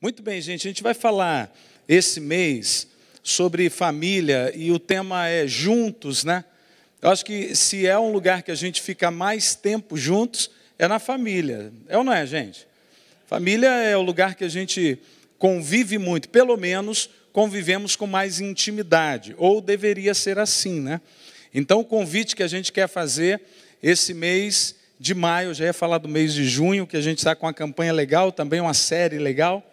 Muito bem, gente, a gente vai falar esse mês sobre família e o tema é juntos, né? Eu acho que se é um lugar que a gente fica mais tempo juntos, é na família. É ou não é, gente? Família é o lugar que a gente convive muito, pelo menos convivemos com mais intimidade, ou deveria ser assim, né? Então o convite que a gente quer fazer esse mês de maio, eu já ia falar do mês de junho, que a gente está com uma campanha legal, também uma série legal.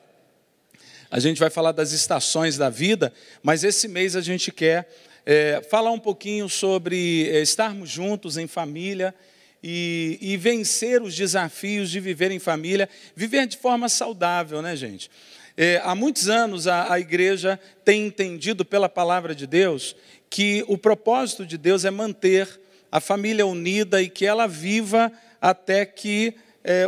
A gente vai falar das estações da vida, mas esse mês a gente quer falar um pouquinho sobre estarmos juntos em família e vencer os desafios de viver em família, viver de forma saudável, né, gente? Há muitos anos a igreja tem entendido pela palavra de Deus que o propósito de Deus é manter a família unida e que ela viva até que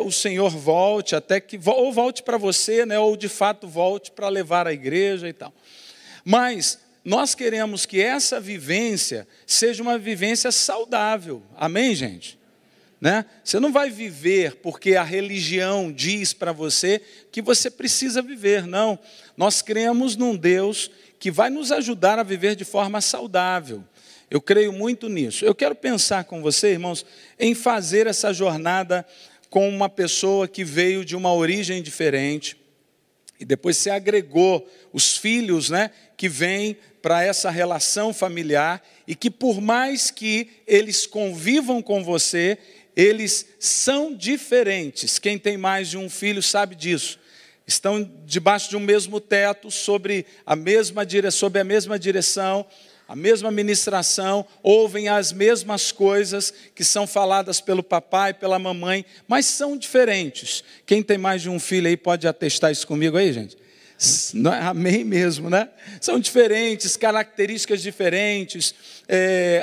o Senhor volte, até que ou volte para você, né, ou de fato volte para levar a igreja e tal. Mas nós queremos que essa vivência seja uma vivência saudável. Amém, gente? Né? Você não vai viver porque a religião diz para você que você precisa viver, não. Nós cremos num Deus que vai nos ajudar a viver de forma saudável. Eu creio muito nisso. Eu quero pensar com você, irmãos, em fazer essa jornada com uma pessoa que veio de uma origem diferente e depois se agregou os filhos, né, que vêm para essa relação familiar e que por mais que eles convivam com você, eles são diferentes. Quem tem mais de um filho sabe disso. Estão debaixo de um mesmo teto, sob a mesma direção, a mesma ministração, ouvem as mesmas coisas que são faladas pelo papai, pela mamãe, mas são diferentes. Quem tem mais de um filho aí pode atestar isso comigo aí, gente? Amém mesmo, né? São diferentes, características diferentes,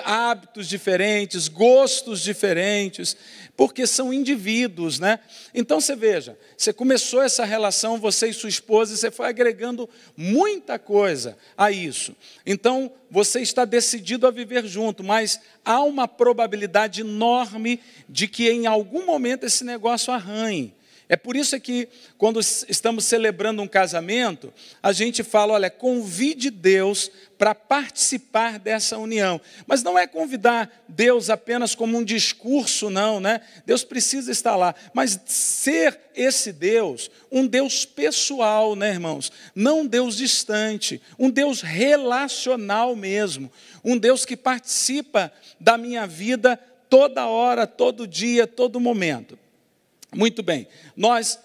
hábitos diferentes, gostos diferentes, porque são indivíduos, né? Então você veja, você começou essa relação, você e sua esposa, e você foi agregando muita coisa a isso. Então você está decidido a viver junto, mas há uma probabilidade enorme de que em algum momento esse negócio arranhe. É por isso que, quando estamos celebrando um casamento, a gente fala, olha, convide Deus para participar dessa união. Mas não é convidar Deus apenas como um discurso, não, né? Deus precisa estar lá. Mas ser esse Deus, um Deus pessoal, né, irmãos? Não um Deus distante, um Deus relacional mesmo. Um Deus que participa da minha vida toda hora, todo dia, todo momento. Muito bem, nós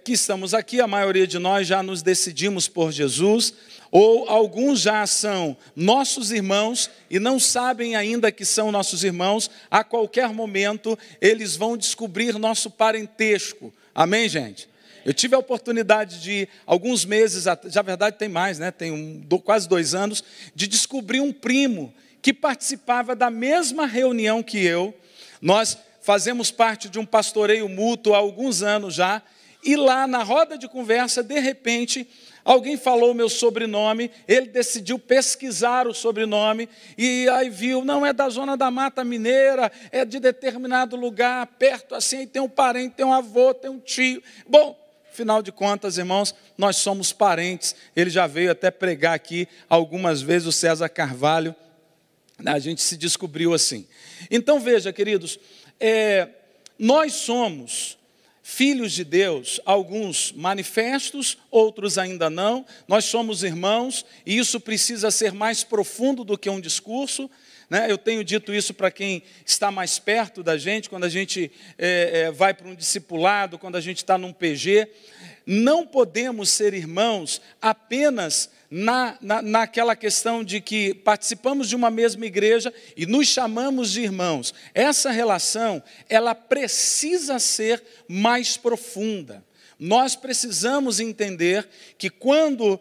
que estamos aqui, a maioria de nós já nos decidimos por Jesus, ou alguns já são nossos irmãos e não sabem ainda que são nossos irmãos, a qualquer momento eles vão descobrir nosso parentesco, amém, gente? Eu tive a oportunidade de, alguns meses, já na verdade tem mais, né? Tem quase 2 anos, de descobrir um primo que participava da mesma reunião que eu. Nós fazemos parte de um pastoreio mútuo há alguns anos já, e lá na roda de conversa, de repente, alguém falou o meu sobrenome, ele decidiu pesquisar o sobrenome, e aí viu, não é da zona da Mata Mineira, é de determinado lugar, perto assim, tem um parente, tem um avô, tem um tio. Bom, afinal de contas, irmãos, nós somos parentes, ele já veio até pregar aqui algumas vezes, o César Carvalho, a gente se descobriu assim. Então veja, queridos, nós somos filhos de Deus, alguns manifestos, outros ainda não. Nós somos irmãos e isso precisa ser mais profundo do que um discurso, né? Eu tenho dito isso para quem está mais perto da gente, quando a gente vai para um discipulado, quando a gente está num PG. Não podemos ser irmãos apenas naquela questão de que participamos de uma mesma igreja e nos chamamos de irmãos. Essa relação, ela precisa ser mais profunda. Nós precisamos entender que quando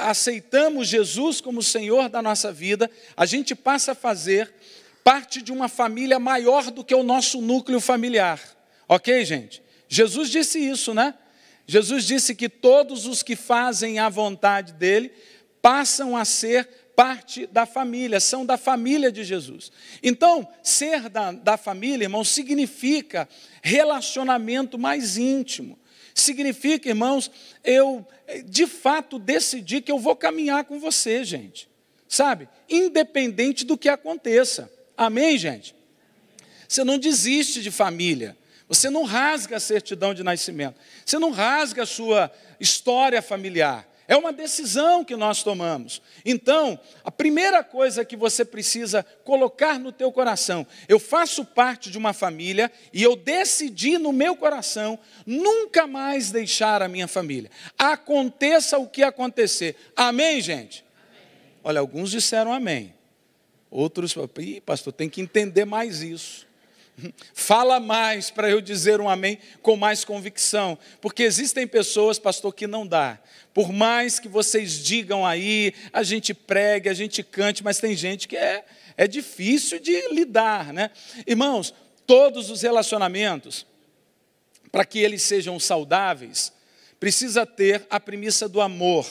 aceitamos Jesus como Senhor da nossa vida, a gente passa a fazer parte de uma família maior do que o nosso núcleo familiar. Ok, gente? Jesus disse isso, né? Jesus disse que todos os que fazem a vontade dele passam a ser parte da família, são da família de Jesus. Então, ser da família, irmão, significa relacionamento mais íntimo. Significa, irmãos, eu de fato decidi que eu vou caminhar com você, gente. Sabe? Independente do que aconteça. Amém, gente? Você não desiste de família. Você não rasga a certidão de nascimento. Você não rasga a sua história familiar. É uma decisão que nós tomamos. Então, a primeira coisa que você precisa colocar no teu coração, eu faço parte de uma família e eu decidi no meu coração nunca mais deixar a minha família. Aconteça o que acontecer. Amém, gente? Amém. Olha, alguns disseram amém. Outros, pastor, tem que entender mais isso. Fala mais para eu dizer um amém com mais convicção, porque existem pessoas, pastor, que não dá. Por mais que vocês digam aí, a gente pregue, a gente cante, mas tem gente que é difícil de lidar, né? Irmãos, todos os relacionamentos, para que eles sejam saudáveis, precisa ter a premissa do amor.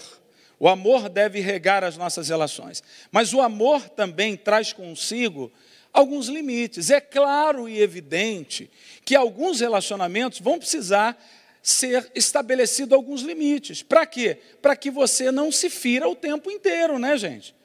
O amor deve regar as nossas relações, mas o amor também traz consigo alguns limites. É claro e evidente que alguns relacionamentos vão precisar ser estabelecidos alguns limites. Para quê? Para que você não se fira o tempo inteiro, né, gente?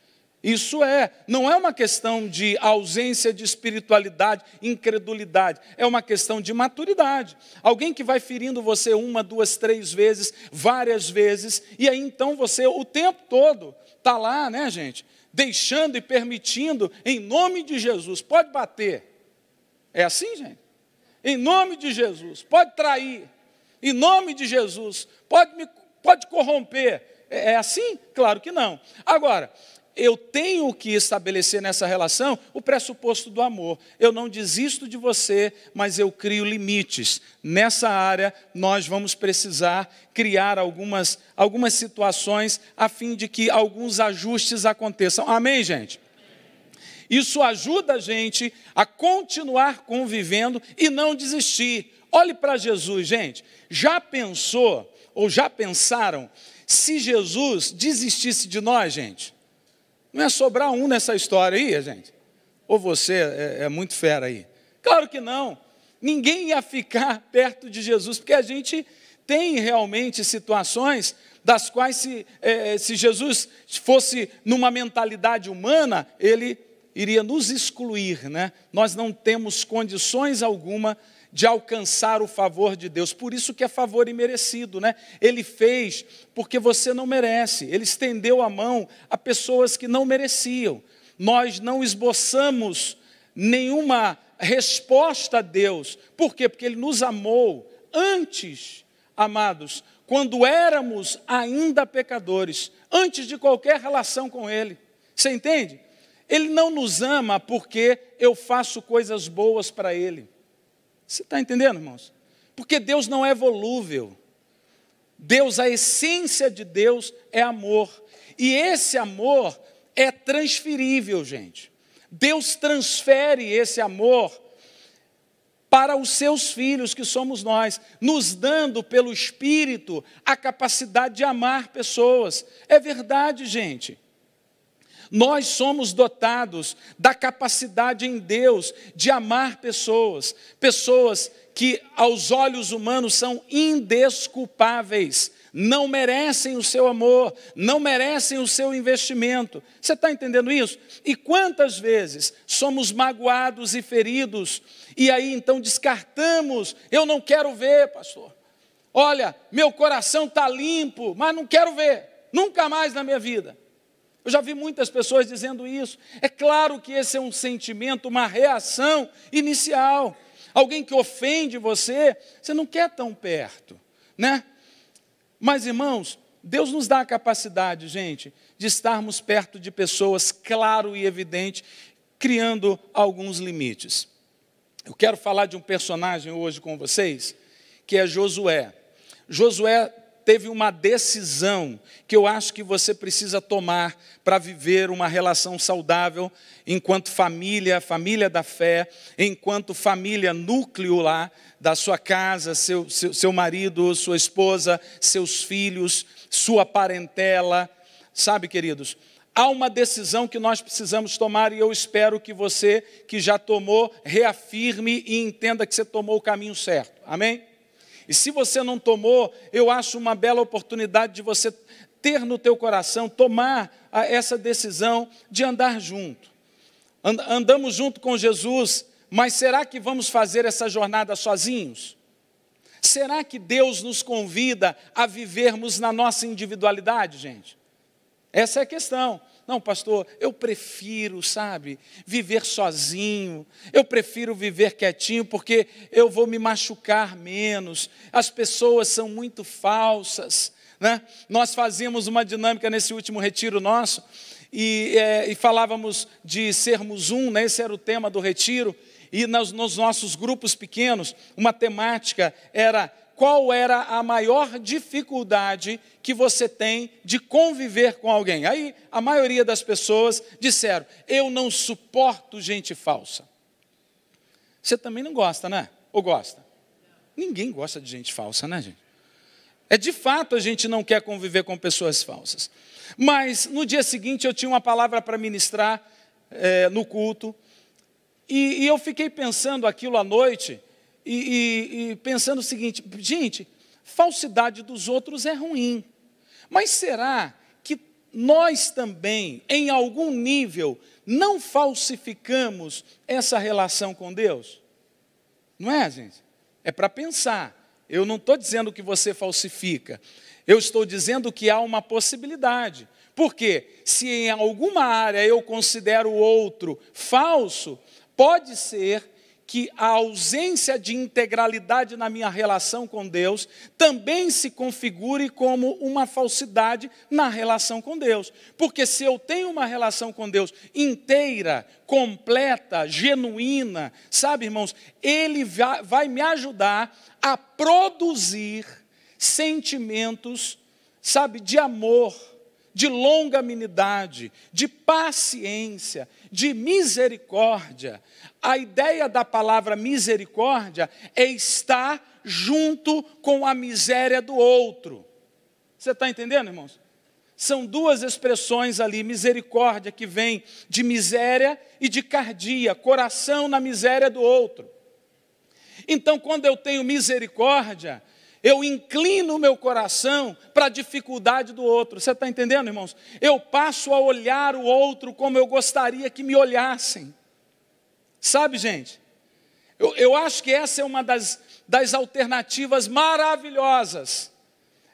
Isso não é uma questão de ausência de espiritualidade, incredulidade, é uma questão de maturidade. Alguém que vai ferindo você 1, 2, 3 vezes, várias vezes, e aí então você o tempo todo está lá, né, gente? Deixando e permitindo, em nome de Jesus, pode bater. É assim, gente? Em nome de Jesus, pode trair. Em nome de Jesus, pode corromper. É assim? Claro que não. Agora, eu tenho que estabelecer nessa relação o pressuposto do amor. Eu não desisto de você, mas eu crio limites. Nessa área, nós vamos precisar criar algumas situações a fim de que alguns ajustes aconteçam. Amém, gente? Isso ajuda a gente a continuar convivendo e não desistir. Olhe para Jesus, gente. Já pensou, ou já pensaram, se Jesus desistisse de nós, gente? Não ia sobrar um nessa história aí, gente? Ou você é muito fera aí? Claro que não. Ninguém ia ficar perto de Jesus, porque a gente tem realmente situações das quais, se Jesus fosse numa mentalidade humana, ele iria nos excluir, né? Nós não temos condições alguma de alcançar o favor de Deus. Por isso que é favor imerecido, né? Ele fez porque você não merece. Ele estendeu a mão a pessoas que não mereciam. Nós não esboçamos nenhuma resposta a Deus. Por quê? Porque Ele nos amou antes, amados, quando éramos ainda pecadores, antes de qualquer relação com Ele. Você entende? Ele não nos ama porque eu faço coisas boas para Ele. Você está entendendo, irmãos? Porque Deus não é volúvel. Deus, a essência de Deus é amor. E esse amor é transferível, gente. Deus transfere esse amor para os seus filhos, que somos nós, nos dando pelo Espírito a capacidade de amar pessoas. É verdade, gente. Nós somos dotados da capacidade em Deus de amar pessoas, pessoas que aos olhos humanos são indesculpáveis, não merecem o seu amor, não merecem o seu investimento. Você está entendendo isso? E quantas vezes somos magoados e feridos, e aí então descartamos, eu não quero ver, pastor. Olha, meu coração está limpo, mas não quero ver, nunca mais na minha vida. Eu já vi muitas pessoas dizendo isso. É claro que esse é um sentimento, uma reação inicial. Alguém que ofende você, você não quer tão perto, né? Mas, irmãos, Deus nos dá a capacidade, gente, de estarmos perto de pessoas, claro e evidente, criando alguns limites. Eu quero falar de um personagem hoje com vocês, que é Josué. Josué teve uma decisão que eu acho que você precisa tomar para viver uma relação saudável enquanto família, família da fé, enquanto família núcleo lá da sua casa, seu marido, sua esposa, seus filhos, sua parentela. Sabe, queridos, há uma decisão que nós precisamos tomar e eu espero que você que já tomou, reafirme e entenda que você tomou o caminho certo. Amém? E se você não tomou, eu acho uma bela oportunidade de você ter no teu coração, tomar essa decisão de andar junto. Andamos junto com Jesus, mas será que vamos fazer essa jornada sozinhos? Será que Deus nos convida a vivermos na nossa individualidade, gente? Essa é a questão. Não, pastor, eu prefiro, sabe, viver sozinho, eu prefiro viver quietinho porque eu vou me machucar menos, as pessoas são muito falsas, né? Nós fazíamos uma dinâmica nesse último retiro nosso e falávamos de sermos um, né? Esse era o tema do retiro, e nos nossos grupos pequenos, uma temática era: qual era a maior dificuldade que você tem de conviver com alguém? Aí a maioria das pessoas disseram: eu não suporto gente falsa. Você também não gosta, né? Ou gosta? Ninguém gosta de gente falsa, né, gente? De fato, a gente não quer conviver com pessoas falsas. Mas no dia seguinte eu tinha uma palavra para ministrar no culto, e eu fiquei pensando aquilo à noite, e pensando o seguinte: gente, falsidade dos outros é ruim, mas será que nós também, em algum nível, não falsificamos essa relação com Deus? Não é, gente? É para pensar. Eu não estou dizendo que você falsifica, eu estou dizendo que há uma possibilidade. Porque se em alguma área eu considero o outro falso, pode ser que a ausência de integralidade na minha relação com Deus também se configure como uma falsidade na relação com Deus. Porque se eu tenho uma relação com Deus inteira, completa, genuína, sabe, irmãos, Ele vai me ajudar a produzir sentimentos, sabe, de amor, de longanimidade, de paciência, de misericórdia. A ideia da palavra misericórdia é estar junto com a miséria do outro. Você está entendendo, irmãos? São duas expressões ali: misericórdia, que vem de miséria, e de cardia, coração na miséria do outro. Então, quando eu tenho misericórdia, eu inclino o meu coração para a dificuldade do outro. Você está entendendo, irmãos? Eu passo a olhar o outro como eu gostaria que me olhassem. Sabe, gente? Eu acho que essa é uma das alternativas maravilhosas.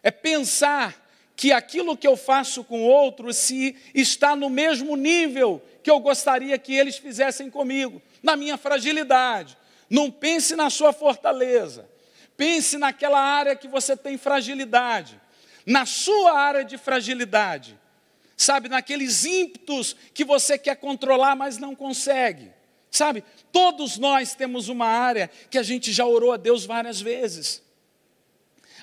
É pensar que aquilo que eu faço com o outro se está no mesmo nível que eu gostaria que eles fizessem comigo, na minha fragilidade. Não pense na sua fortaleza. Pense naquela área que você tem fragilidade, na sua área de fragilidade, sabe, naqueles ímpetos que você quer controlar, mas não consegue, sabe? Todos nós temos uma área que a gente já orou a Deus várias vezes.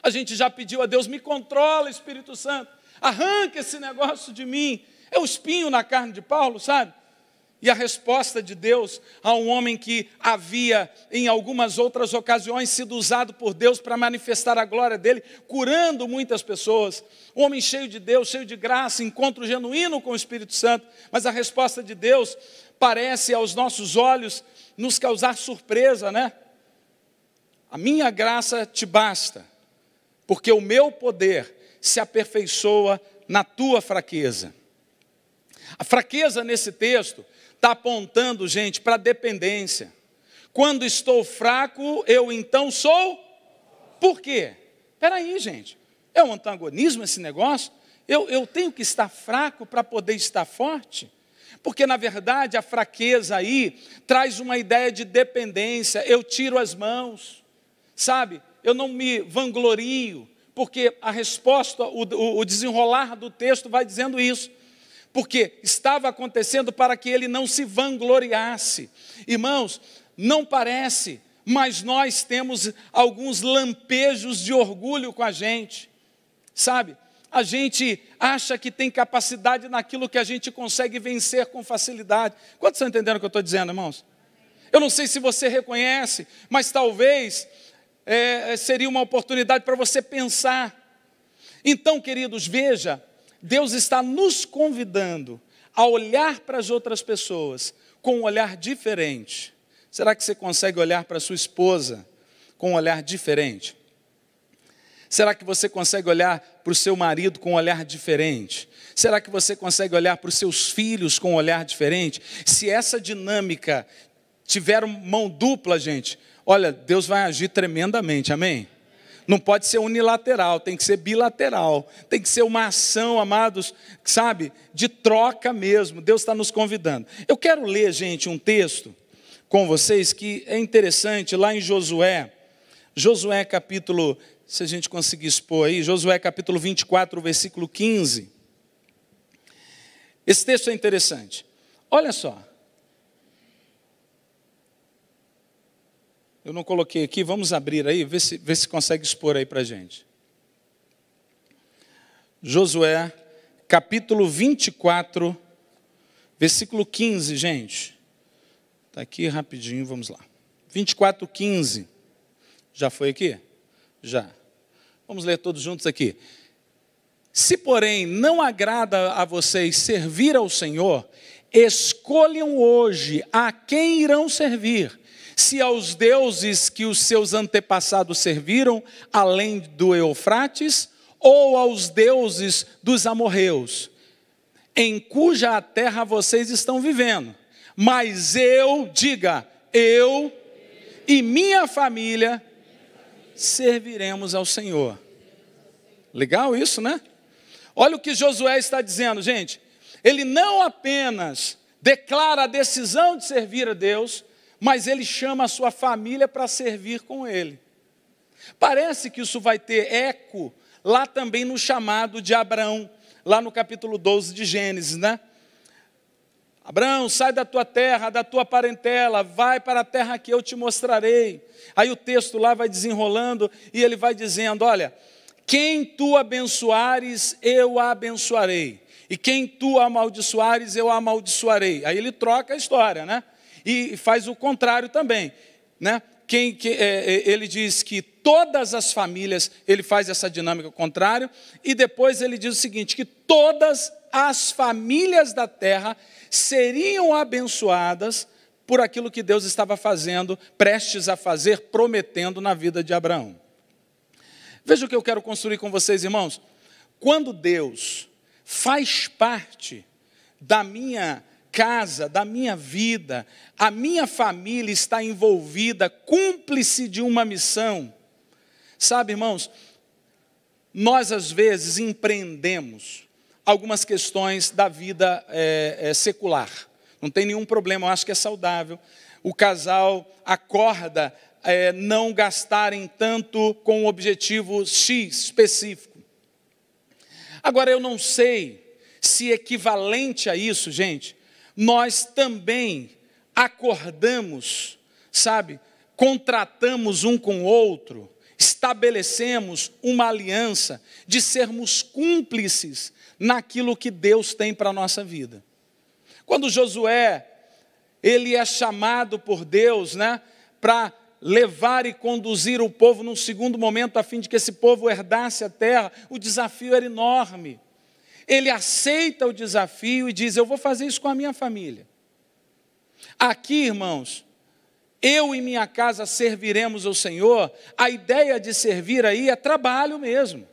A gente já pediu a Deus: me controla, Espírito Santo, arranca esse negócio de mim. É o espinho na carne de Paulo, sabe? E a resposta de Deus a um homem que havia, em algumas outras ocasiões, sido usado por Deus para manifestar a glória dele, curando muitas pessoas. Um homem cheio de Deus, cheio de graça, encontro genuíno com o Espírito Santo. Mas a resposta de Deus parece, aos nossos olhos, nos causar surpresa, né? A minha graça te basta, porque o meu poder se aperfeiçoa na tua fraqueza. A fraqueza nesse texto está apontando, gente, para a dependência. Quando estou fraco, eu então sou... Por quê? Espera aí, gente. É um antagonismo esse negócio? Eu tenho que estar fraco para poder estar forte? Porque, na verdade, a fraqueza aí traz uma ideia de dependência. Eu tiro as mãos, sabe? Eu não me vanglorio, porque a resposta, o desenrolar do texto vai dizendo isso. Porque estava acontecendo para que ele não se vangloriasse. Irmãos, não parece, mas nós temos alguns lampejos de orgulho com a gente, sabe? A gente acha que tem capacidade naquilo que a gente consegue vencer com facilidade. Quantos estão entendendo o que eu estou dizendo, irmãos? Eu não sei se você reconhece, mas talvez seria uma oportunidade para você pensar. Então, queridos, veja, Deus está nos convidando a olhar para as outras pessoas com um olhar diferente. Será que você consegue olhar para a sua esposa com um olhar diferente? Será que você consegue olhar para o seu marido com um olhar diferente? Será que você consegue olhar para os seus filhos com um olhar diferente? Se essa dinâmica tiver mão dupla, gente, olha, Deus vai agir tremendamente, amém? Não pode ser unilateral, tem que ser bilateral. Tem que ser uma ação, amados, sabe, de troca mesmo. Deus está nos convidando. Eu quero ler, gente, um texto com vocês que é interessante, lá em Josué. Josué capítulo, se a gente conseguir expor aí, Josué capítulo 24, versículo 15. Esse texto é interessante. Olha só. Eu não coloquei aqui, vamos abrir aí, ver se consegue expor aí para a gente. Josué, capítulo 24, versículo 15, gente. Está aqui rapidinho, vamos lá. 24, 15. Já foi aqui? Já. Vamos ler todos juntos aqui. Se, porém, não agrada a vocês servir ao Senhor, escolham hoje a quem irão servir. Se aos deuses que os seus antepassados serviram, além do Eufrates, ou aos deuses dos amorreus, em cuja terra vocês estão vivendo. Mas eu e minha família serviremos ao Senhor. Legal isso, né? Olha o que Josué está dizendo, gente. Ele não apenas declara a decisão de servir a Deus, mas ele chama a sua família para servir com ele. Parece que isso vai ter eco lá também no chamado de Abraão, lá no capítulo 12 de Gênesis, né? Abraão, sai da tua terra, da tua parentela, vai para a terra que eu te mostrarei. Aí o texto lá vai desenrolando e ele vai dizendo, olha, quem tu abençoares, eu a abençoarei. E quem tu amaldiçoares, eu a amaldiçoarei. Aí ele troca a história, né? E faz o contrário também, né? Ele diz que todas as famílias, ele faz essa dinâmica contrária, e depois ele diz o seguinte, que todas as famílias da terra seriam abençoadas por aquilo que Deus estava fazendo, prestes a fazer, prometendo na vida de Abraão. Veja o que eu quero construir com vocês, irmãos. Quando Deus faz parte da minha casa, da minha vida, a minha família está envolvida, cúmplice de uma missão. Sabe, irmãos, nós às vezes empreendemos algumas questões da vida secular. Não tem nenhum problema, eu acho que é saudável. O casal acorda não gastarem tanto com um objetivo X específico. Agora, eu não sei se equivalente a isso, gente, nós também acordamos, sabe, contratamos um com o outro, estabelecemos uma aliança de sermos cúmplices naquilo que Deus tem para a nossa vida. Quando Josué, ele é chamado por Deus, né, para levar e conduzir o povo num segundo momento, a fim de que esse povo herdasse a terra, o desafio era enorme. Ele aceita o desafio e diz, eu vou fazer isso com a minha família. Aqui, irmãos, eu e minha casa serviremos ao Senhor. A ideia de servir aí é trabalho mesmo.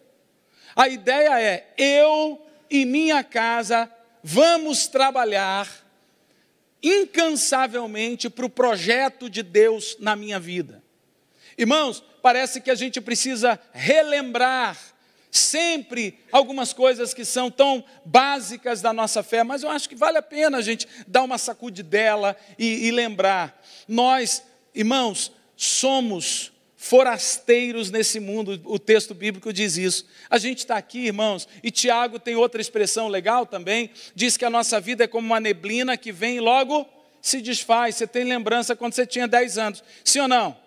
A ideia é, eu e minha casa vamos trabalhar incansavelmente para o projeto de Deus na minha vida. Irmãos, parece que a gente precisa relembrar sempre algumas coisas que são tão básicas da nossa fé, mas eu acho que vale a pena a gente dar uma sacudidela e lembrar. Nós, irmãos, somos forasteiros nesse mundo, o texto bíblico diz isso. A gente está aqui, irmãos, e Tiago tem outra expressão legal também, diz que a nossa vida é como uma neblina que vem e logo se desfaz. Você tem lembrança quando você tinha 10 anos, sim ou não?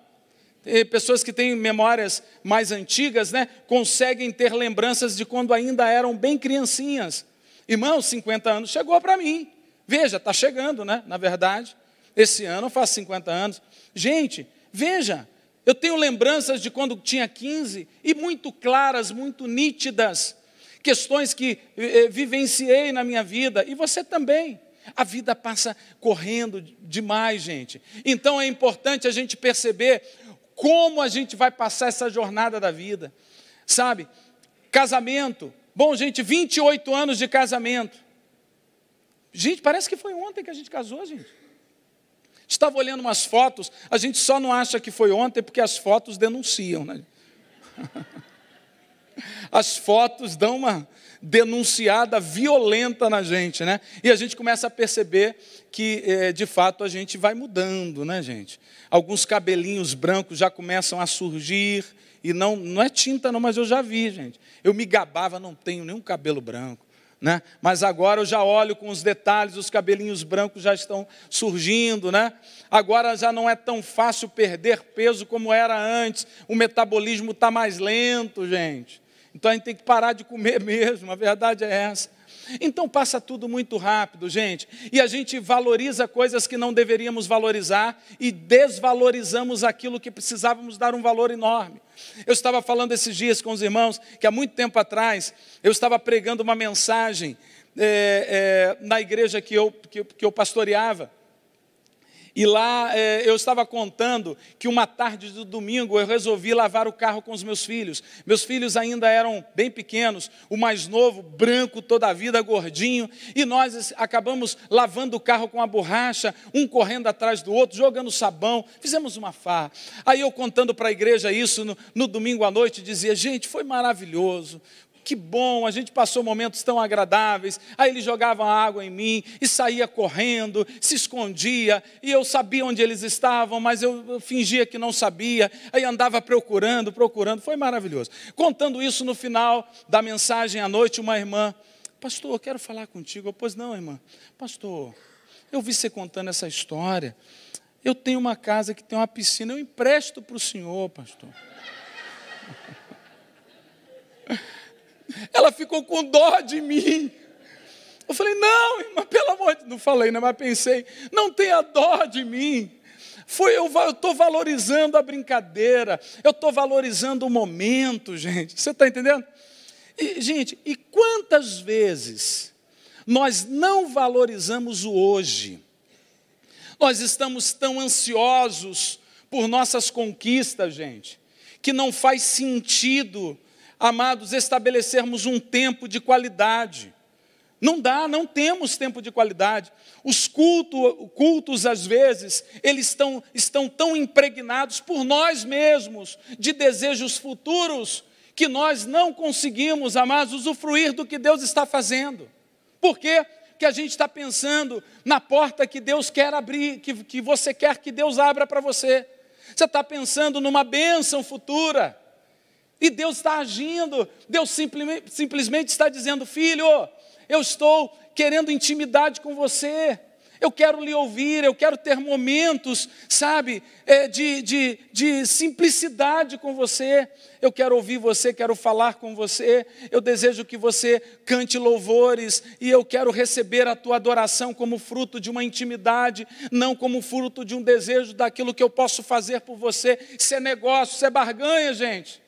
Pessoas que têm memórias mais antigas, né, conseguem ter lembranças de quando ainda eram bem criancinhas. Irmãos, 50 anos chegou para mim. Veja, está chegando, né? Na verdade, esse ano eu faço 50 anos. Gente, veja, eu tenho lembranças de quando tinha 15 e muito claras, muito nítidas, questões que vivenciei na minha vida, e você também. A vida passa correndo demais, gente. Então é importante a gente perceber como a gente vai passar essa jornada da vida. sabe? Casamento. Bom, gente, 28 anos de casamento. Gente, parece que foi ontem que a gente casou, gente. Estava olhando umas fotos, a gente só não acha que foi ontem porque as fotos denunciam, né? As fotos dão uma denunciada violenta na gente, né? E a gente começa a perceber que, de fato, a gente vai mudando, né, gente? Alguns cabelinhos brancos já começam a surgir, e não é tinta não, mas eu já vi, gente. Eu me gabava, não tenho nenhum cabelo branco, né? Mas agora eu já olho com os detalhes, os cabelinhos brancos já estão surgindo, né? Agora já não é tão fácil perder peso como era antes, o metabolismo está mais lento, gente. Então a gente tem que parar de comer mesmo, a verdade é essa. Então passa tudo muito rápido, gente, e a gente valoriza coisas que não deveríamos valorizar e desvalorizamos aquilo que precisávamos dar um valor enorme. Eu estava falando esses dias com os irmãos que há muito tempo atrás eu estava pregando uma mensagem na igreja que eu pastoreava. E lá eu estava contando que uma tarde do domingo eu resolvi lavar o carro com os meus filhos. Meus filhos ainda eram bem pequenos, o mais novo, branco toda a vida, gordinho. E nós acabamos lavando o carro com a borracha, um correndo atrás do outro, jogando sabão. Fizemos uma farra. Aí eu contando para a igreja isso no domingo à noite, dizia, gente, foi maravilhoso. Que bom, a gente passou momentos tão agradáveis. Aí eles jogavam água em mim e saía correndo, se escondia, e eu sabia onde eles estavam, mas eu fingia que não sabia, aí andava procurando, foi maravilhoso. Contando isso no final da mensagem à noite, uma irmã, pastor, eu quero falar contigo. Eu, pois não, irmã. Pastor, eu vi você contando essa história, eu tenho uma casa que tem uma piscina, eu empresto para o senhor, pastor. Ela ficou com dó de mim. Eu falei, não, irmã, pelo amor de Deus. Não falei, né, mas pensei, não tenha dó de mim. Eu estou valorizando a brincadeira, eu estou valorizando o momento, gente. Você está entendendo? E, gente, e quantas vezes nós não valorizamos o hoje? Nós estamos tão ansiosos por nossas conquistas, gente, que não faz sentido, amados, estabelecermos um tempo de qualidade. Não dá, não temos tempo de qualidade. Os cultos às vezes, eles estão tão impregnados por nós mesmos, de desejos futuros, que nós não conseguimos, amados, usufruir do que Deus está fazendo. Por quê? Porque a gente está pensando na porta que Deus quer abrir, que você quer que Deus abra para você. Você está pensando numa bênção futura. E Deus está agindo, Deus simplesmente está dizendo, filho, eu estou querendo intimidade com você, eu quero lhe ouvir, eu quero ter momentos, sabe, de simplicidade com você, eu quero ouvir você, quero falar com você, eu desejo que você cante louvores, e eu quero receber a tua adoração como fruto de uma intimidade, não como fruto de um desejo daquilo que eu posso fazer por você. Isso é negócio, isso é barganha, gente.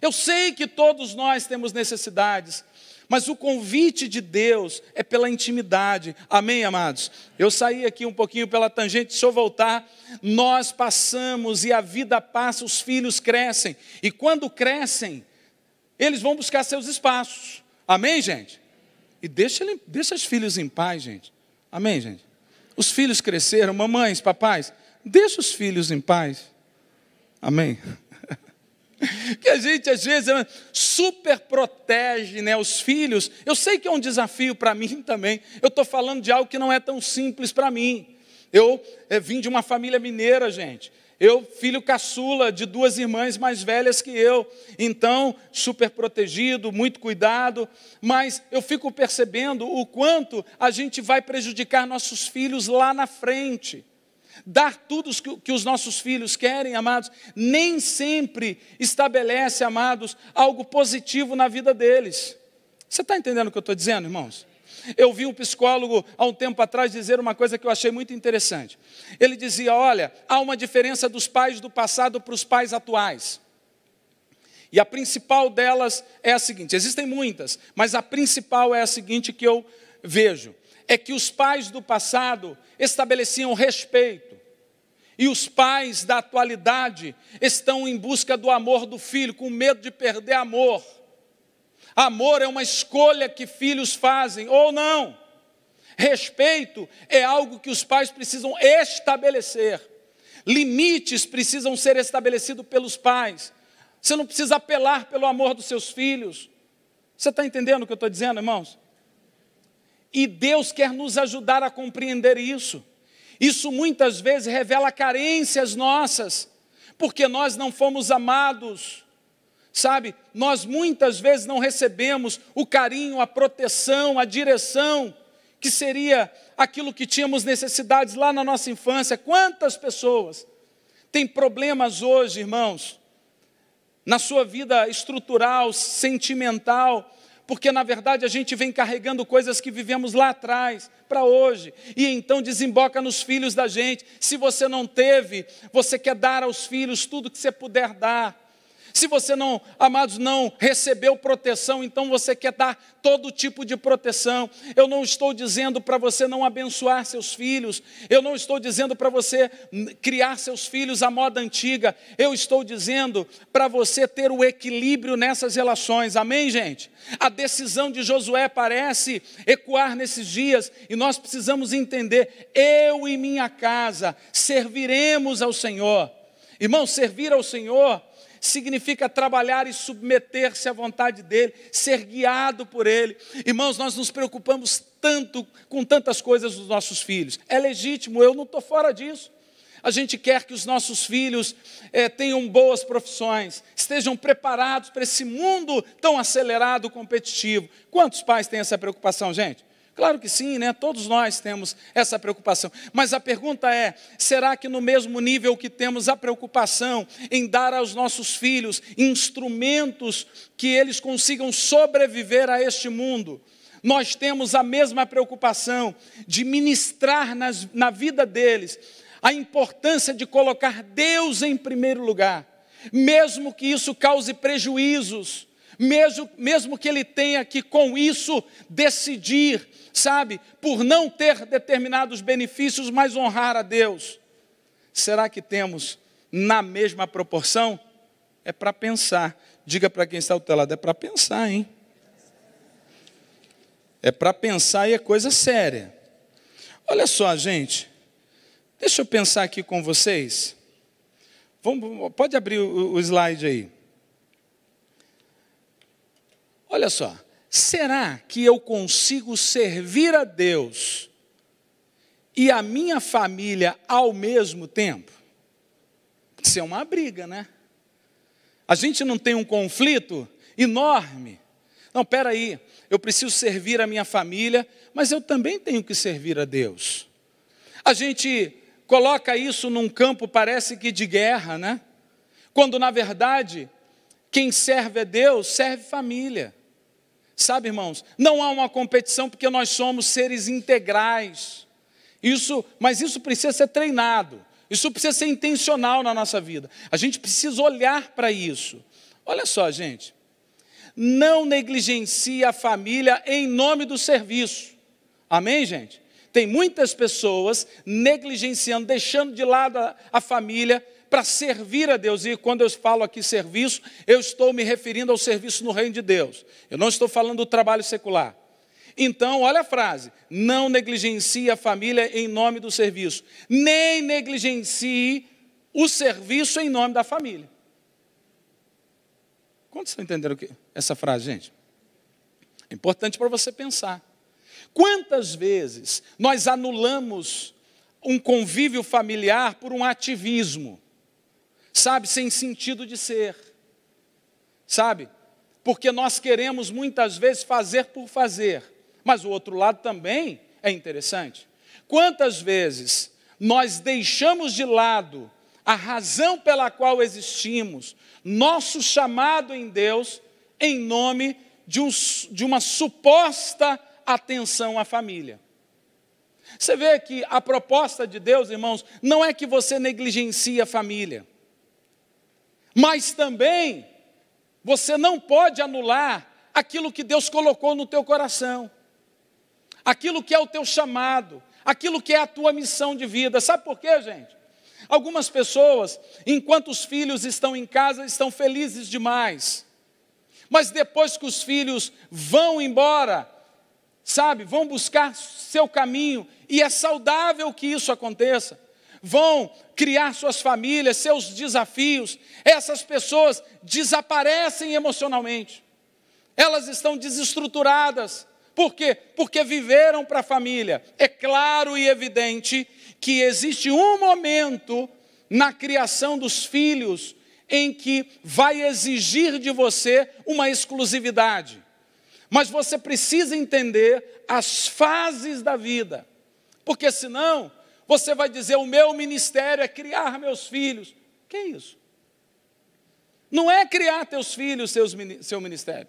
Eu sei que todos nós temos necessidades, mas o convite de Deus é pela intimidade. Amém, amados? Eu saí aqui um pouquinho pela tangente, deixa eu voltar. Nós passamos e a vida passa, os filhos crescem. E quando crescem, eles vão buscar seus espaços. Amém, gente? E deixa os filhos em paz, gente. Amém, gente? Os filhos cresceram, mamães, papais, deixa os filhos em paz. Amém? Que a gente às vezes super protege, né, os filhos. Eu sei que é um desafio para mim também. Eu estou falando de algo que não é tão simples para mim. Eu vim de uma família mineira, gente. Eu, filho caçula de 2 irmãs mais velhas que eu. Então, super protegido, muito cuidado. Mas eu fico percebendo o quanto a gente vai prejudicar nossos filhos lá na frente. Dar tudo que os nossos filhos querem, amados, nem sempre estabelece, amados, algo positivo na vida deles. Você está entendendo o que eu estou dizendo, irmãos? Eu vi um psicólogo há um tempo atrás dizer uma coisa que eu achei muito interessante. Ele dizia, olha, há uma diferença dos pais do passado para os pais atuais. E a principal delas é a seguinte, existem muitas, mas a principal é a seguinte que eu vejo. É que os pais do passado estabeleciam respeito. E os pais da atualidade estão em busca do amor do filho, com medo de perder amor. Amor é uma escolha que filhos fazem, ou não. Respeito é algo que os pais precisam estabelecer. Limites precisam ser estabelecidos pelos pais. Você não precisa apelar pelo amor dos seus filhos. Você está entendendo o que eu estou dizendo, irmãos? E Deus quer nos ajudar a compreender isso. Isso muitas vezes revela carências nossas, porque nós não fomos amados. Sabe, nós muitas vezes não recebemos o carinho, a proteção, a direção, que seria aquilo que tínhamos necessidades lá na nossa infância. Quantas pessoas têm problemas hoje, irmãos, na sua vida estrutural, sentimental, porque na verdade a gente vem carregando coisas que vivemos lá atrás, para hoje, e então desemboca nos filhos da gente. Se você não teve, você quer dar aos filhos tudo que você puder dar. Se você não, amados, não recebeu proteção, então você quer dar todo tipo de proteção. Eu não estou dizendo para você não abençoar seus filhos. Eu não estou dizendo para você criar seus filhos à moda antiga. Eu estou dizendo para você ter o equilíbrio nessas relações. Amém, gente? A decisão de Josué parece ecoar nesses dias e nós precisamos entender: eu e minha casa serviremos ao Senhor. Irmão, servir ao Senhor significa trabalhar e submeter-se à vontade dEle, ser guiado por Ele. Irmãos, nós nos preocupamos tanto com tantas coisas dos nossos filhos. É legítimo, eu não estou fora disso. A gente quer que os nossos filhos tenham boas profissões, estejam preparados para esse mundo tão acelerado, competitivo. Quantos pais têm essa preocupação, gente? Claro que sim, né? Todos nós temos essa preocupação. Mas a pergunta é, será que no mesmo nível que temos a preocupação em dar aos nossos filhos instrumentos que eles consigam sobreviver a este mundo, nós temos a mesma preocupação de ministrar na vida deles a importância de colocar Deus em primeiro lugar, mesmo que isso cause prejuízos, mesmo que ele tenha que com isso decidir, sabe, por não ter determinados benefícios, mas honrar a Deus. Será que temos na mesma proporção? É para pensar. Diga para quem está ao teu lado, é para pensar, hein? É para pensar e é coisa séria. Olha só, gente, deixa eu pensar aqui com vocês. Pode abrir o slide aí. Olha só, será que eu consigo servir a Deus e a minha família ao mesmo tempo? Isso é uma briga, né? A gente não tem um conflito enorme. Não, espera aí, eu preciso servir a minha família, mas eu também tenho que servir a Deus. A gente coloca isso num campo, parece que de guerra, né? Quando, na verdade, quem serve a Deus, serve família. Sabe, irmãos, não há uma competição porque nós somos seres integrais. Mas isso precisa ser treinado. Isso precisa ser intencional na nossa vida. A gente precisa olhar para isso. Olha só, gente. Não negligencie a família em nome do serviço. Amém, gente? Tem muitas pessoas negligenciando, deixando de lado a família para servir a Deus. E quando eu falo aqui serviço, eu estou me referindo ao serviço no reino de Deus. Eu não estou falando do trabalho secular. Então, olha a frase: não negligencie a família em nome do serviço, nem negligencie o serviço em nome da família. Quantos estão entendendo essa frase, gente? É importante para você pensar. Quantas vezes nós anulamos um convívio familiar por um ativismo, sabe, sem sentido de ser, sabe? Porque nós queremos muitas vezes fazer por fazer, mas o outro lado também é interessante. Quantas vezes nós deixamos de lado a razão pela qual existimos, nosso chamado em Deus, em nome de uma suposta atenção à família. Você vê que a proposta de Deus, irmãos, não é que você negligencie a família, mas também você não pode anular aquilo que Deus colocou no teu coração, aquilo que é o teu chamado, aquilo que é a tua missão de vida. Sabe por quê, gente? Algumas pessoas, enquanto os filhos estão em casa, estão felizes demais. Mas depois que os filhos vão embora, sabe, vão buscar seu caminho, e é saudável que isso aconteça. Vão criar suas famílias, seus desafios. Essas pessoas desaparecem emocionalmente. Elas estão desestruturadas. Por quê? Porque viveram para a família. É claro e evidente que existe um momento na criação dos filhos em que vai exigir de você uma exclusividade. Mas você precisa entender as fases da vida. Porque senão, você vai dizer, o meu ministério é criar meus filhos. Que é isso? Não é criar teus filhos, seu ministério.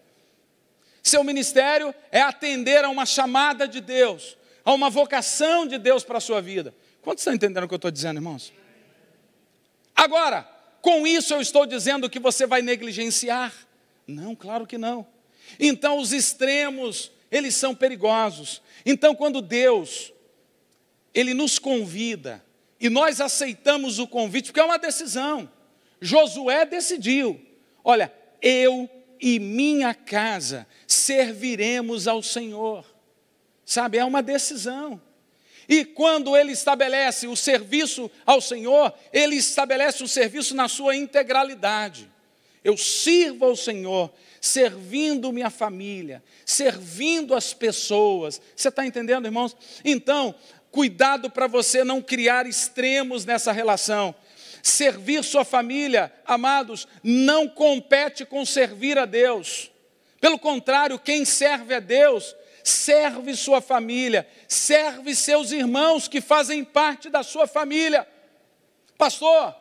Seu ministério é atender a uma chamada de Deus, a uma vocação de Deus para a sua vida. Quantos estão entendendo o que eu estou dizendo, irmãos? Agora, com isso eu estou dizendo que você vai negligenciar? Não, claro que não. Então os extremos, eles são perigosos. Então quando Deus, Ele nos convida, e nós aceitamos o convite, porque é uma decisão. Josué decidiu, olha, eu e minha casa serviremos ao Senhor. Sabe, é uma decisão. E quando Ele estabelece o serviço ao Senhor, Ele estabelece o serviço na sua integralidade. Eu sirvo ao Senhor, servindo minha família, servindo as pessoas. Você está entendendo, irmãos? Então, cuidado para você não criar extremos nessa relação. Servir sua família, amados, não compete com servir a Deus. Pelo contrário, quem serve a Deus, serve sua família, serve seus irmãos que fazem parte da sua família. Pastor,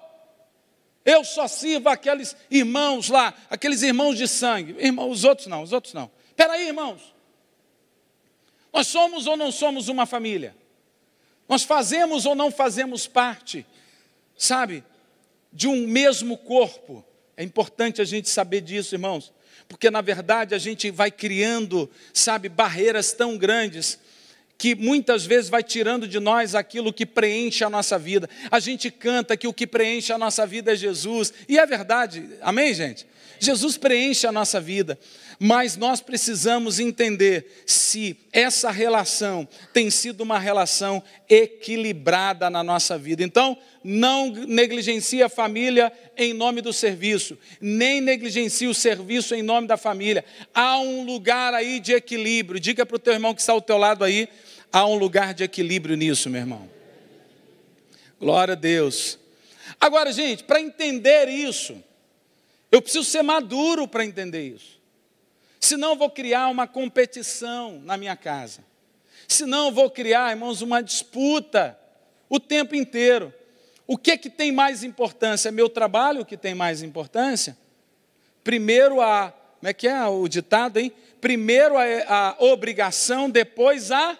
eu só sirvo aqueles irmãos lá, aqueles irmãos de sangue. Irmão, os outros não. Espera aí, irmãos. Nós somos ou não somos uma família? Nós fazemos ou não fazemos parte, sabe, de um mesmo corpo? É importante a gente saber disso, irmãos, porque na verdade a gente vai criando, sabe, barreiras tão grandes, que muitas vezes vai tirando de nós aquilo que preenche a nossa vida. A gente canta que o que preenche a nossa vida é Jesus, e é verdade, amém, gente? Jesus preenche a nossa vida, mas nós precisamos entender se essa relação tem sido uma relação equilibrada na nossa vida. Então, não negligencie a família em nome do serviço, nem negligencie o serviço em nome da família. Há um lugar aí de equilíbrio. Diga para o teu irmão que está ao teu lado aí, há um lugar de equilíbrio nisso, meu irmão. Glória a Deus. Agora, gente, para entender isso, eu preciso ser maduro para entender isso. Senão eu vou criar uma competição na minha casa. Senão eu vou criar, irmãos, uma disputa o tempo inteiro. O que tem mais importância? É meu trabalho que tem mais importância? Primeiro como é que é o ditado, hein? Primeiro a obrigação, depois a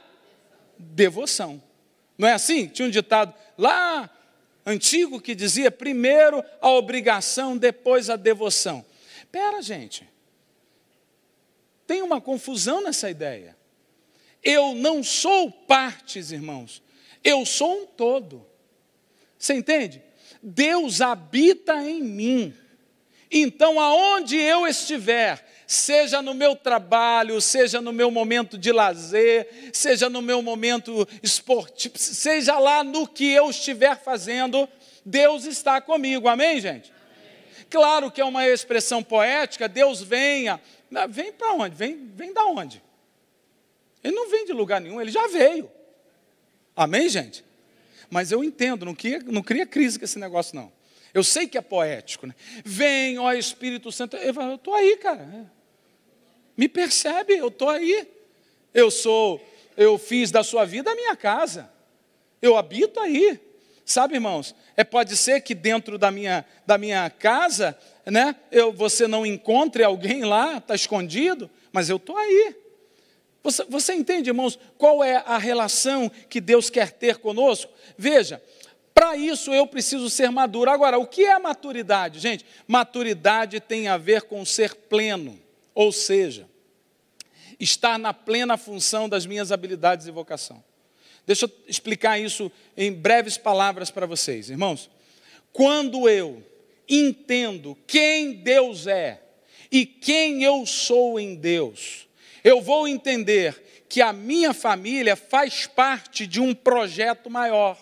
devoção. Não é assim? Tinha um ditado lá antigo que dizia, primeiro a obrigação, depois a devoção. Espera, gente. Tem uma confusão nessa ideia. Eu não sou partes, irmãos. Eu sou um todo. Você entende? Deus habita em mim. Então, aonde eu estiver, seja no meu trabalho, seja no meu momento de lazer, seja no meu momento esportivo, seja lá no que eu estiver fazendo, Deus está comigo. Amém, gente? Amém. Claro que é uma expressão poética, Deus venha. Vem para onde? Vem da onde? Ele não vem de lugar nenhum, ele já veio. Amém, gente? Mas eu entendo, não cria crise com esse negócio, não. Eu sei que é poético, né? Vem, ó Espírito Santo. Eu estou aí, cara. Me percebe, eu estou aí. Eu fiz da sua vida a minha casa. Eu habito aí. Sabe, irmãos? Pode ser que dentro da minha casa, né, você não encontre alguém lá, está escondido, mas eu estou aí. Você entende, irmãos, qual é a relação que Deus quer ter conosco? Veja, para isso eu preciso ser maduro. Agora, o que é maturidade? Gente, maturidade tem a ver com ser pleno, ou seja, estar na plena função das minhas habilidades e vocação. Deixa eu explicar isso em breves palavras para vocês, irmãos. Quando eu entendo quem Deus é e quem eu sou em Deus, eu vou entender que a minha família faz parte de um projeto maior.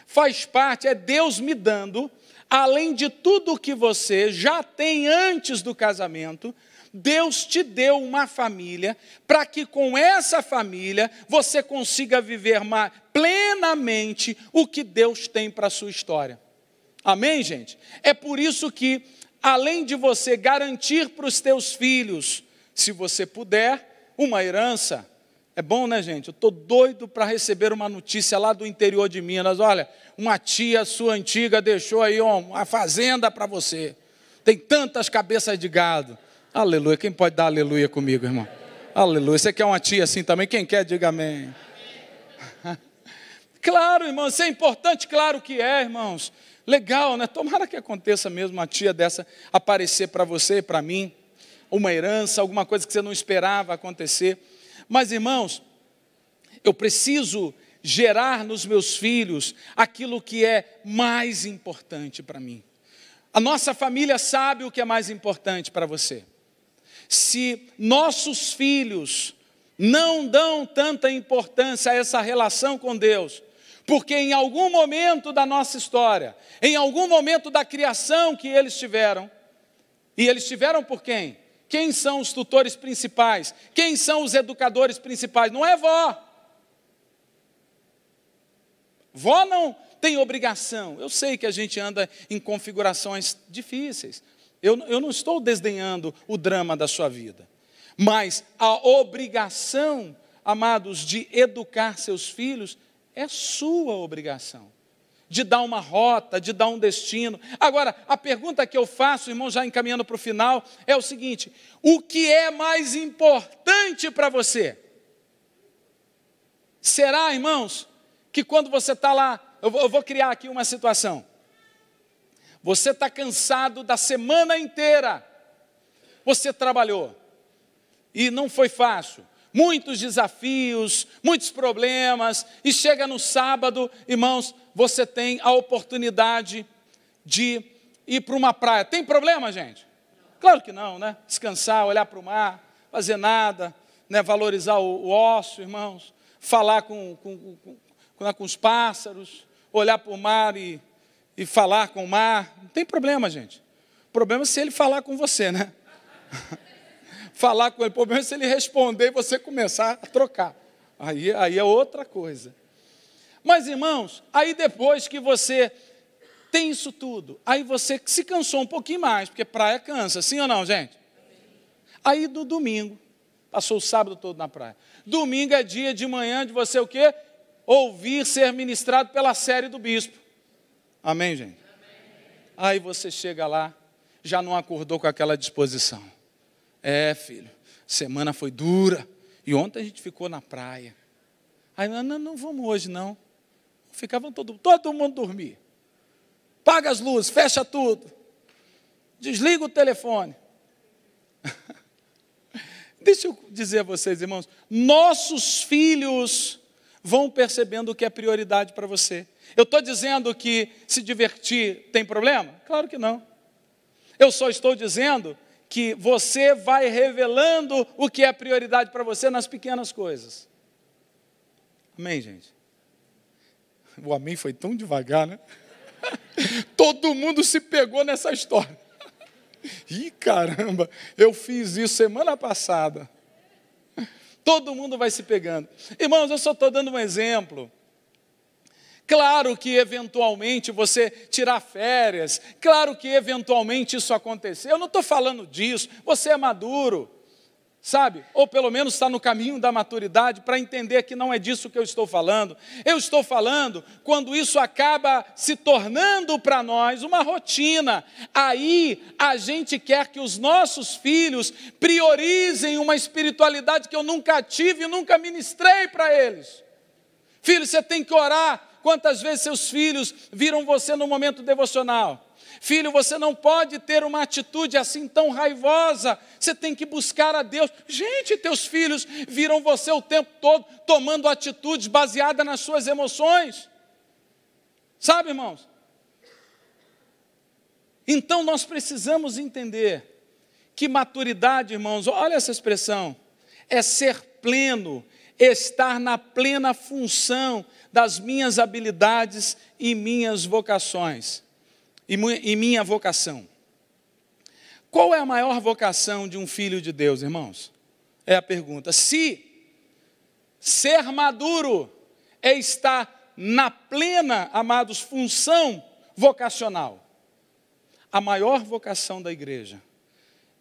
Faz parte, é Deus me dando, além de tudo que você já tem antes do casamento, Deus te deu uma família para que com essa família você consiga viver plenamente o que Deus tem para a sua história. Amém, gente? É por isso que, além de você garantir para os teus filhos, se você puder, uma herança. É bom, né, gente? Eu estou doido para receber uma notícia lá do interior de Minas. Olha, uma tia sua antiga deixou aí uma fazenda para você. Tem tantas cabeças de gado. Aleluia. Quem pode dar aleluia comigo, irmão? Aleluia. Você quer uma tia assim também? Quem quer, diga amém. Claro, irmão, isso é importante, claro que é, irmãos. Legal, né? Tomara que aconteça mesmo uma tia dessa aparecer para você e para mim. Uma herança, alguma coisa que você não esperava acontecer. Mas, irmãos, eu preciso gerar nos meus filhos aquilo que é mais importante para mim. A nossa família sabe o que é mais importante para você. Se nossos filhos não dão tanta importância a essa relação com Deus, porque em algum momento da nossa história, em algum momento da criação que eles tiveram, e eles tiveram por quem? Quem são os tutores principais? Quem são os educadores principais? Não é vó. Vó não tem obrigação. Eu sei que a gente anda em configurações difíceis. Eu não estou desdenhando o drama da sua vida. Mas a obrigação, amados, de educar seus filhos é sua obrigação. De dar uma rota, de dar um destino. Agora, a pergunta que eu faço, irmão, já encaminhando para o final, é o seguinte: o que é mais importante para você? Será, irmãos, que quando você está lá, eu vou criar aqui uma situação. Você está cansado da semana inteira. Você trabalhou. E não foi fácil. Muitos desafios, muitos problemas. E chega no sábado, irmãos, você tem a oportunidade de ir para uma praia. Tem problema, gente? Claro que não, né? Descansar, olhar para o mar, fazer nada, né? Valorizar o ócio, irmãos. Falar com os pássaros, olhar para o mar e falar com o mar. Não tem problema, gente. O problema é se ele falar com você, né? Falar com ele. O problema é se ele responder e você começar a trocar. Aí é outra coisa. Mas, irmãos, aí depois que você tem isso tudo, aí você se cansou um pouquinho mais, porque praia cansa, sim ou não, gente? Aí do domingo, passou o sábado todo na praia. Domingo é dia de manhã de você o quê? Ouvir ser ministrado pela série do bispo. Amém, gente? Aí você chega lá, já não acordou com aquela disposição. É, filho, semana foi dura, e ontem a gente ficou na praia. Aí, não vamos hoje, não. Ficavam todo mundo dormir. Paga as luzes, fecha tudo. Desliga o telefone. Deixa eu dizer a vocês, irmãos, nossos filhos vão percebendo o que é prioridade para você. Eu estou dizendo que se divertir tem problema? Claro que não. Eu só estou dizendo que você vai revelando o que é prioridade para você nas pequenas coisas. Amém, gente? O amém foi tão devagar, né? Todo mundo se pegou nessa história. Ih, caramba, eu fiz isso semana passada. Todo mundo vai se pegando. Irmãos, eu só estou dando um exemplo. Claro que eventualmente você tirar férias, claro que eventualmente isso acontecer. Eu não estou falando disso, você é maduro, sabe? Ou pelo menos está no caminho da maturidade para entender que não é disso que eu estou falando. Eu estou falando quando isso acaba se tornando para nós uma rotina. Aí a gente quer que os nossos filhos priorizem uma espiritualidade que eu nunca tive e nunca ministrei para eles. Filho, você tem que orar. Quantas vezes seus filhos viram você no momento devocional? Filho, você não pode ter uma atitude assim tão raivosa. Você tem que buscar a Deus. Gente, teus filhos viram você o tempo todo tomando atitudes baseadas nas suas emoções. Sabe, irmãos? Então nós precisamos entender que maturidade, irmãos, olha essa expressão, é ser pleno, estar na plena função das minhas habilidades e minhas vocações, e minha vocação. Qual é a maior vocação de um filho de Deus, irmãos? É a pergunta. Se ser maduro é estar na plena, amados, função vocacional, a maior vocação da igreja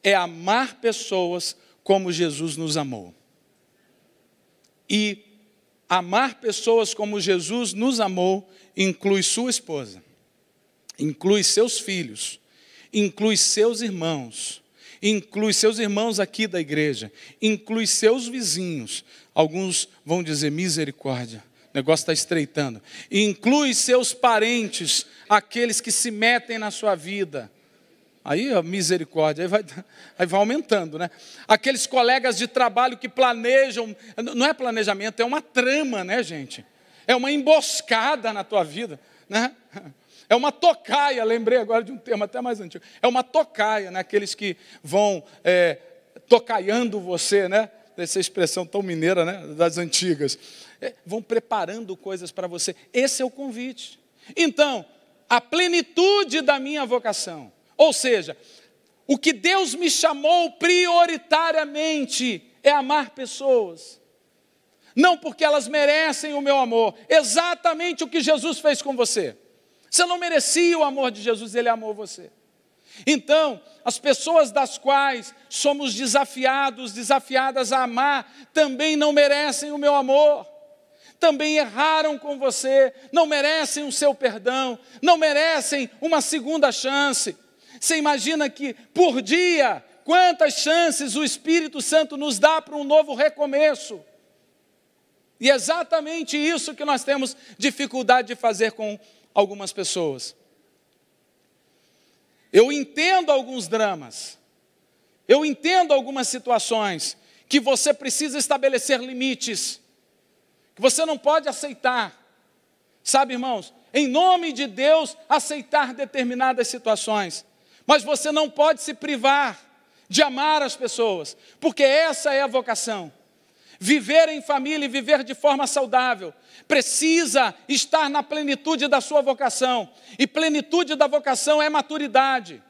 é amar pessoas como Jesus nos amou. E amar pessoas como Jesus nos amou inclui sua esposa, inclui seus filhos, inclui seus irmãos aqui da igreja, inclui seus vizinhos. Alguns vão dizer misericórdia, o negócio está estreitando. Inclui seus parentes, aqueles que se metem na sua vida. Aí a misericórdia, aí vai aumentando, né? Aqueles colegas de trabalho que planejam, não é planejamento, é uma trama, né, gente? É uma emboscada na tua vida, né? É uma tocaia, lembrei agora de um termo até mais antigo. É uma tocaia, né? Aqueles que vão tocaiando você, né? Essa expressão tão mineira, né? Das antigas. Vão preparando coisas para você. Esse é o convite. Então, a plenitude da minha vocação, ou seja, o que Deus me chamou prioritariamente é amar pessoas. Não porque elas merecem o meu amor, exatamente o que Jesus fez com você. Você não merecia o amor de Jesus, Ele amou você. Então, as pessoas das quais somos desafiadas a amar, também não merecem o meu amor. Também erraram com você, não merecem o seu perdão, não merecem uma segunda chance. Você imagina que por dia, quantas chances o Espírito Santo nos dá para um novo recomeço? E é exatamente isso que nós temos dificuldade de fazer com algumas pessoas. Eu entendo alguns dramas, eu entendo algumas situações que você precisa estabelecer limites, que você não pode aceitar, sabe, irmãos, em nome de Deus, aceitar determinadas situações, mas você não pode se privar de amar as pessoas, porque essa é a vocação. Viver em família e viver de forma saudável precisa estar na plenitude da sua vocação. E plenitude da vocação é maturidade.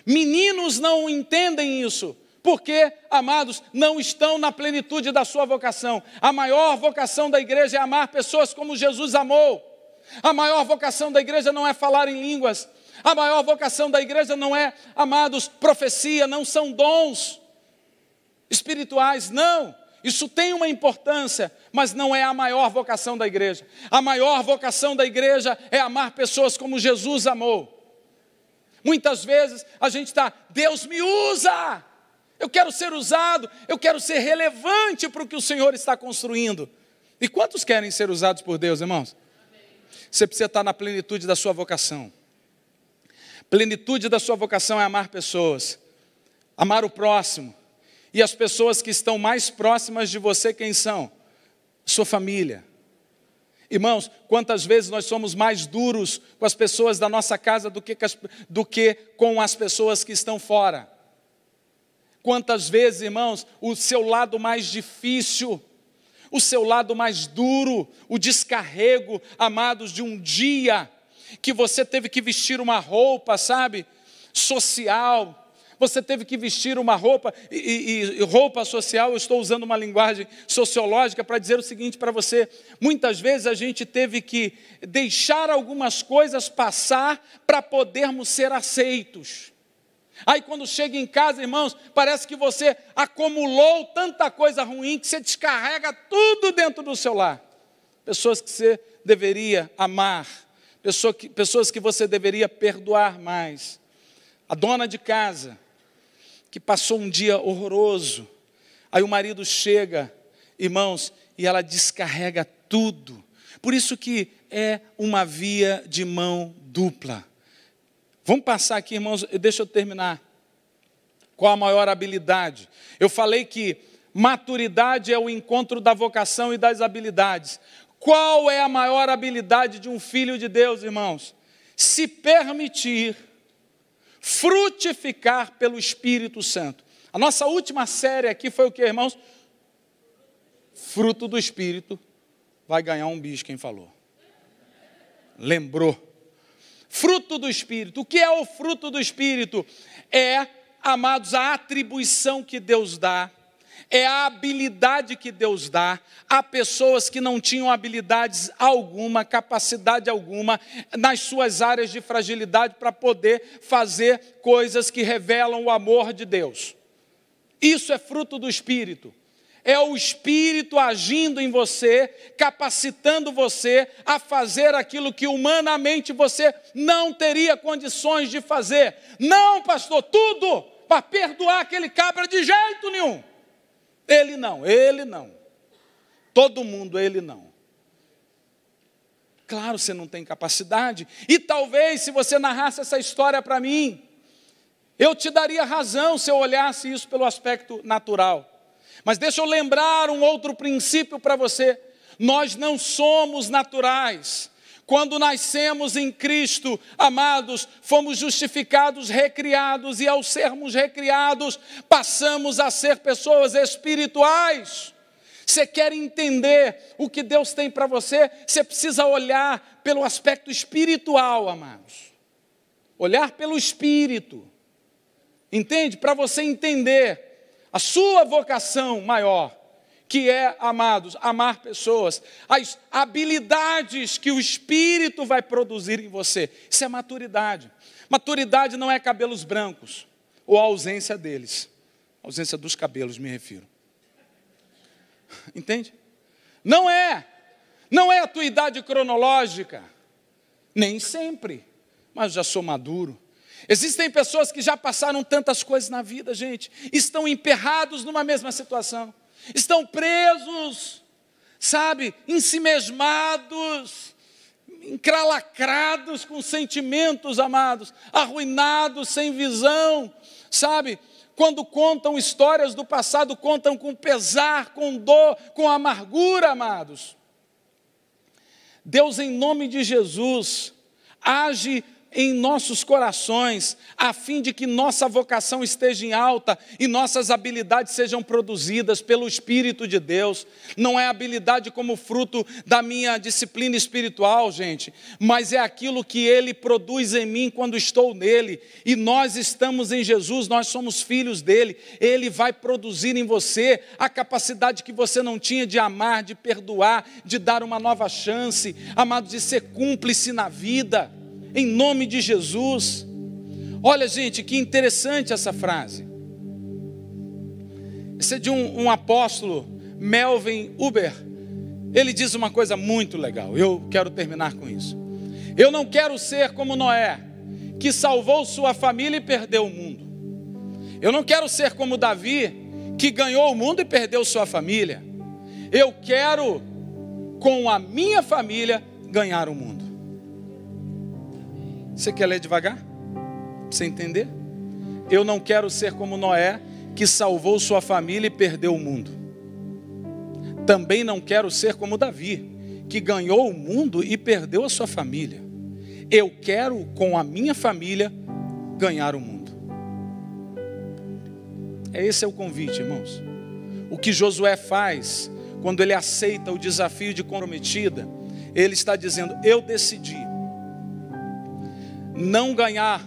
Meninos não entendem isso, porque, amados, não estão na plenitude da sua vocação. A maior vocação da igreja é amar pessoas como Jesus amou. A maior vocação da igreja não é falar em línguas. A maior vocação da igreja não é, amados, profecia, não são dons espirituais, não. Isso tem uma importância, mas não é a maior vocação da igreja. A maior vocação da igreja é amar pessoas como Jesus amou. Muitas vezes a gente está, Deus me usa, eu quero ser usado, eu quero ser relevante para o que o Senhor está construindo. E quantos querem ser usados por Deus, irmãos? Você precisa estar na plenitude da sua vocação. Plenitude da sua vocação é amar pessoas, amar o próximo. E as pessoas que estão mais próximas de você, quem são? Sua família. Irmãos, quantas vezes nós somos mais duros com as pessoas da nossa casa do que com as pessoas que estão fora? Quantas vezes, irmãos, o seu lado mais difícil, o seu lado mais duro, o descarrego, amados, de um dia que você teve que vestir uma roupa, sabe, social. Você teve que vestir uma roupa, e roupa social, eu estou usando uma linguagem sociológica para dizer o seguinte para você: muitas vezes a gente teve que deixar algumas coisas passar para podermos ser aceitos. Aí quando chega em casa, irmãos, parece que você acumulou tanta coisa ruim que você descarrega tudo dentro do seu lar. Pessoas que você deveria amar, pessoas que você deveria perdoar mais. A dona de casa, que passou um dia horroroso, aí o marido chega, irmãos, e ela descarrega tudo. Por isso que é uma via de mão dupla. Vamos passar aqui, irmãos, deixa eu terminar. Qual a maior habilidade? Eu falei que maturidade é o encontro da vocação e das habilidades. Qual é a maior habilidade de um filho de Deus, irmãos? Se permitir frutificar pelo Espírito Santo. A nossa última série aqui foi o que, irmãos? Fruto do Espírito. Vai ganhar um bicho quem falou. Lembrou. Fruto do Espírito. O que é o fruto do Espírito? É, amados, a atribuição que Deus dá. É a habilidade que Deus dá. Há pessoas que não tinham habilidades alguma, capacidade alguma, nas suas áreas de fragilidade para poder fazer coisas que revelam o amor de Deus. Isso é fruto do Espírito. É o Espírito agindo em você, capacitando você a fazer aquilo que humanamente você não teria condições de fazer. Não, pastor, tudo para perdoar aquele cabra de jeito nenhum. Ele não. Todo mundo, ele não. Claro, você não tem capacidade. E talvez, se você narrasse essa história para mim, eu te daria razão se eu olhasse isso pelo aspecto natural. Mas deixa eu lembrar um outro princípio para você. Nós não somos naturais. Quando nascemos em Cristo, amados, fomos justificados, recriados, e ao sermos recriados, passamos a ser pessoas espirituais. Você quer entender o que Deus tem para você? Você precisa olhar pelo aspecto espiritual, amados. Olhar pelo Espírito. Entende? Para você entender a sua vocação maior, que é, amados, amar pessoas, as habilidades que o Espírito vai produzir em você. Isso é maturidade. Maturidade não é cabelos brancos, ou a ausência deles. A ausência dos cabelos, me refiro. Entende? Não é a tua idade cronológica, nem sempre, mas já sou maduro. Existem pessoas que já passaram tantas coisas na vida, gente, estão emperrados numa mesma situação, estão presos, sabe, ensimesmados, encralacrados com sentimentos, amados, arruinados, sem visão, sabe? Quando contam histórias do passado, contam com pesar, com dor, com amargura, amados. Deus, em nome de Jesus, age em nossos corações, a fim de que nossa vocação esteja em alta e nossas habilidades sejam produzidas pelo Espírito de Deus. Não é habilidade como fruto da minha disciplina espiritual, gente, mas é aquilo que Ele produz em mim quando estou nele. E nós estamos em Jesus, nós somos filhos dele. Ele vai produzir em você a capacidade que você não tinha de amar, de perdoar, de dar uma nova chance, amado, de ser cúmplice na vida. Em nome de Jesus. Olha, gente, que interessante essa frase. Essa é de um apóstolo, Melvin Uber. Ele diz uma coisa muito legal. Eu quero terminar com isso. Eu não quero ser como Noé, que salvou sua família e perdeu o mundo. Eu não quero ser como Davi, que ganhou o mundo e perdeu sua família. Eu quero, com a minha família, ganhar o mundo. Você quer ler devagar? Para você entender? Eu não quero ser como Noé, que salvou sua família e perdeu o mundo. Também não quero ser como Davi, que ganhou o mundo e perdeu a sua família. Eu quero, com a minha família, ganhar o mundo. Esse é o convite, irmãos. O que Josué faz, quando ele aceita o desafio de comprometida, ele está dizendo, eu decidi não ganhar,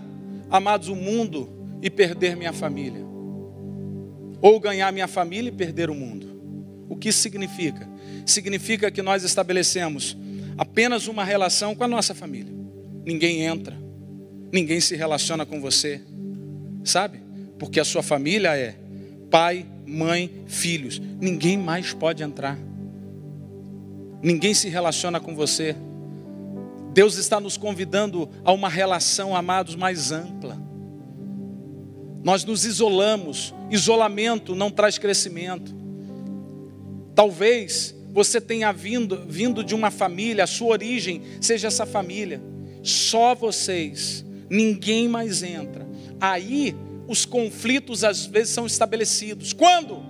amados, o mundo e perder minha família. Ou ganhar minha família e perder o mundo. O que isso significa? Significa que nós estabelecemos apenas uma relação com a nossa família. Ninguém entra, ninguém se relaciona com você, sabe? Porque a sua família é pai, mãe, filhos. Ninguém mais pode entrar. Ninguém se relaciona com você. Deus está nos convidando a uma relação, amados, mais ampla. Nós nos isolamos. Isolamento não traz crescimento. Talvez você tenha vindo de uma família, a sua origem seja essa família. Só vocês, ninguém mais entra. Aí os conflitos às vezes são estabelecidos. Quando?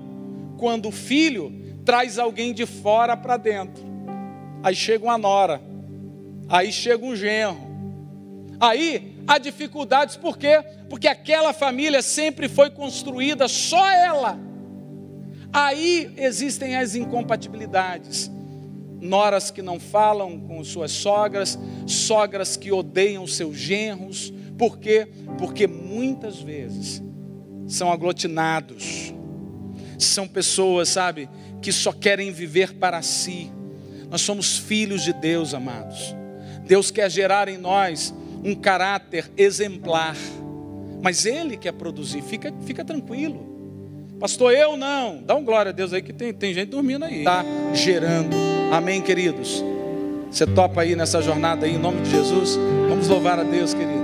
Quando o filho traz alguém de fora para dentro. Aí chega uma nora. Aí chega um genro. Aí Há dificuldades, por quê? Porque aquela família sempre foi construída, só ela. Aí existem as incompatibilidades. Noras que não falam com suas sogras, sogras que odeiam seus genros. Por quê? Porque muitas vezes são aglutinados. São pessoas, sabe, que só querem viver para si. Nós somos filhos de Deus, amados. Deus quer gerar em nós um caráter exemplar, mas Ele quer produzir. Fica tranquilo. Pastor, eu não. Dá um glória a Deus aí que tem gente dormindo aí. Está gerando. Amém, queridos? Você topa aí nessa jornada aí, em nome de Jesus? Vamos louvar a Deus, queridos.